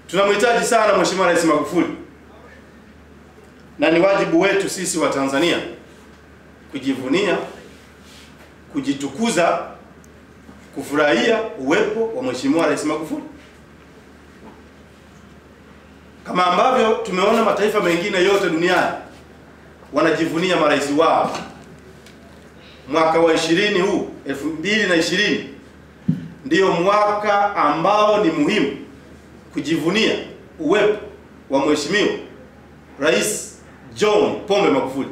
Tunamhitaji sana Mheshimiwa Rais Magufuli, na ni wajibu wetu sisi wa Tanzania kujivunia, kujitukuza, kufurahia uwepo wa Mheshimiwa Rais Magufuli, kama ambavyo tumeona mataifa mengine yote duniani wanajivunia marais wao. Mwaka wa 20 huu 2020 ndio mwaka ambao ni muhimu kujivunia uwepo wa Mheshimiwa Rais John Pombe Magufuli.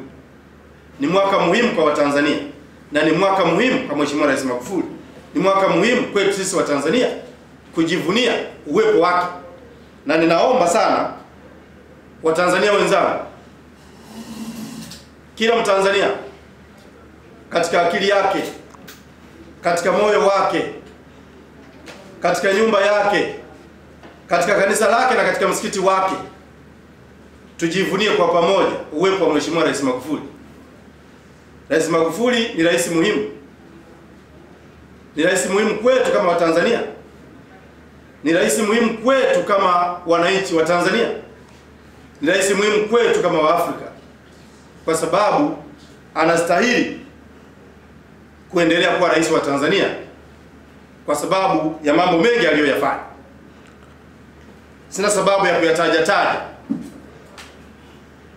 Ni mwaka muhimu kwa Watanzania na ni mwaka muhimu kwa Mheshimiwa Rais Magufuli. Ni mwaka muhimu kwetu sisi wa Tanzania kujivunia uwepo wake. Na ninaomba sana Watanzania wenzangu, kila Mtanzania katika akili yake, katika moyo wake, katika nyumba yake, katika kanisa lake na katika msikiti wake, tujivunie kwa pamoja uwepo wa Mheshimiwa Rais Magufuli. Rais Magufuli ni rais muhimu. Ni rais muhimu kwetu kama Watanzania. Ni rais muhimu kwetu kama wananchi wa Tanzania. Ni rais muhimu kwetu kama Waafrika, kwa sababu anastahili kuendelea kuwa rais wa Tanzania kwa sababu ya mambo mengi aliyoyafanya. Sina sababu ya kuyataja.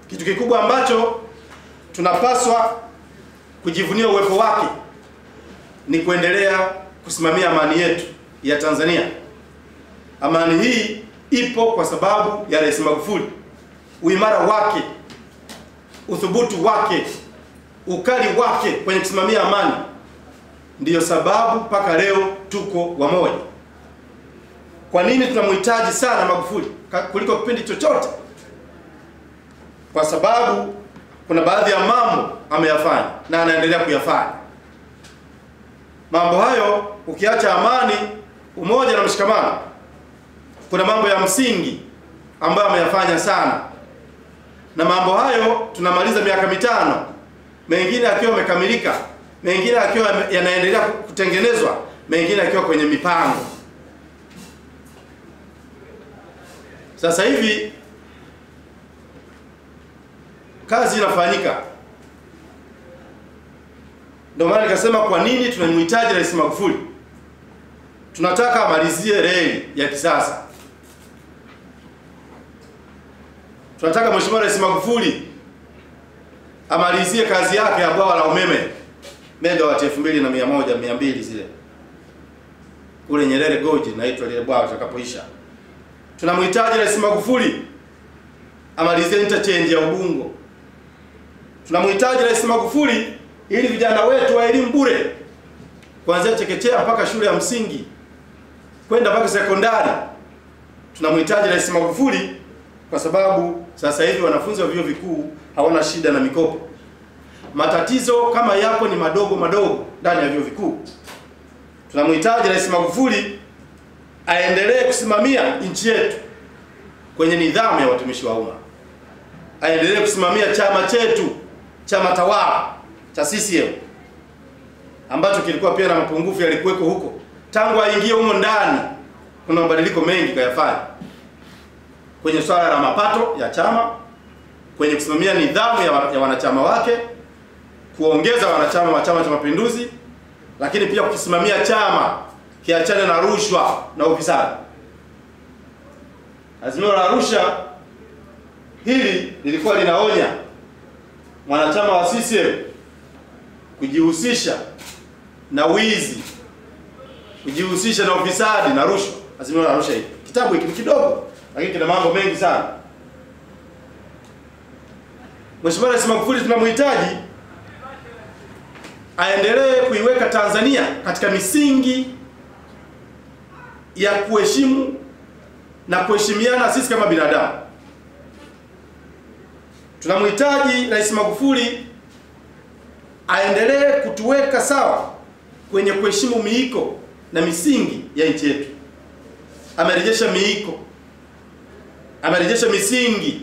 Kitu kikubwa ambacho tunapaswa kujivunia uwepo wake ni kuendelea kusimamia amani yetu ya Tanzania. Amani hii ipo kwa sababu ya Rais Magufuli. Uimara wake, uthubutu wake, ukali wake kwenye kusimamia amani ndiyo sababu mpaka leo tuko wamoja. Kwa nini tunamhitaji sana Magufuli kuliko kipindi chochote? Kwa sababu kuna baadhi ya mambo ameyafanya na anaendelea kuyafanya. Mambo hayo, ukiacha amani, umoja na mshikamano, kuna mambo ya msingi ambayo ameyafanya sana. Na mambo hayo tunamaliza miaka 5, mengine akiwa yamekamilika, mengine akiwa yanaendelea kutengenezwa, mengine akiwa kwenye mipango. Sasa hivi kazi inafanyika. Ndio maana nikasema kwa nini tunamhitaji Rais Magufuli. Tunataka amalizie reli ya kisasa. Tunataka Mheshimiwa Rais Magufuli amalizie kazi yake ya bwawa la umeme megawati 2100 zile kule Nyerere Gorge, naitwa lile bwawa litakapoisha. Tunamhitaji Rais Magufuli amalizie interchange ya Ubungo. Tunamhitaji Rais Magufuli ili vijana wetu wa elimu bure kuanzia chekechea mpaka shule ya msingi kwenda mpaka sekondari. Tunamhitaji Rais Magufuli kwa sababu sasa hivi wanafunzi wa vyuo vikuu hawana shida na mikopo. Matatizo kama yapo ni madogo ndani ya vyuo vikuu. Tunamhitaji Rais Magufuli aendelee kusimamia nchi yetu kwenye nidhamu ya watumishi wa umma. Aendelee kusimamia chama chetu, chama tawala cha CCM, ambacho kilikuwa pia na mapungufu yalikuweko huko. Tangu aingie humo ndani kuna mabadiliko mengi kayafanya. Kwenye swala la mapato ya chama, kwenye kusimamia nidhamu ya wanachama wake, kuongeza wanachama wa Chama cha Mapinduzi, lakini pia kusimamia chama kiachane na rushwa na ufisadi. Azimio la Arusha hili lilikuwa linaonya mwanachama wa CCM kujihusisha na wizi, kujihusisha na ufisadi na rushwa. Azimio la Arusha hili, kitabu hiki kidogo lakini kina mambo mengi sana. Mheshimiwa Rais Magufuli tunamhitaji aendelee kuiweka Tanzania katika misingi ya kuheshimu na kuheshimiana sisi kama binadamu. Tunamhitaji Rais Magufuli aendelee kutuweka sawa kwenye kuheshimu miiko na misingi ya nchi yetu. Amerejesha miiko, amerejesha misingi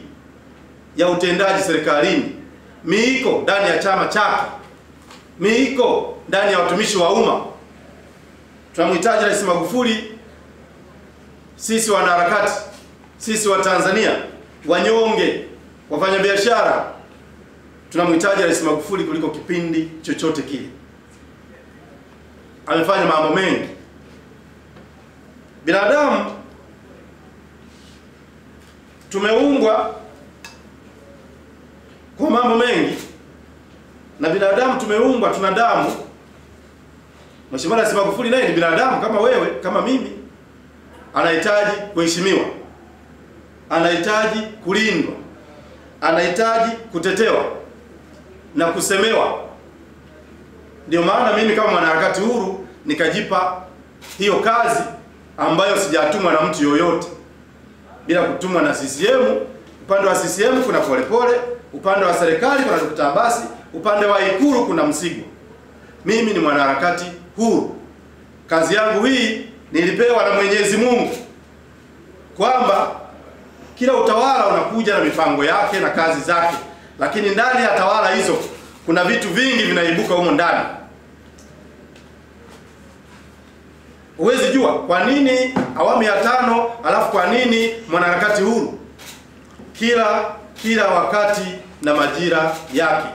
ya utendaji serikalini, miiko ndani ya chama chake, miiko ndani ya watumishi wa umma. Tunamhitaji Rais Magufuli, sisi wanaharakati sisi wa Tanzania wanyonge, wafanyabiashara, tunamhitaji Rais Magufuli kuliko kipindi chochote kile. Amefanya mambo mengi. Binadamu tumeumbwa kwa mambo mengi, na binadamu tumeumbwa, tuna damu. Mheshimiwa Rais Magufuli naye ni binadamu kama wewe, kama mimi. Anahitaji kuheshimiwa, anahitaji kulindwa, anahitaji kutetewa na kusemewa. Ndio maana mimi kama mwanaharakati huru nikajipa hiyo kazi ambayo sijatumwa na mtu yoyote, bila kutumwa na CCM. Upande wa CCM kuna Polepole, upande wa serikali kuna Dr. Abasi, upande wa Ikulu kuna Msigwa. Mimi ni mwanaharakati huru. Kazi yangu hii nilipewa na Mwenyezi Mungu, kwamba kila utawala unakuja na mipango yake na kazi zake, lakini ndani ya tawala hizo kuna vitu vingi vinaibuka humo ndani. Huwezi jua kwa nini awamu ya 5, alafu kwa nini mwanaharakati huru. Kila wakati na majira yake.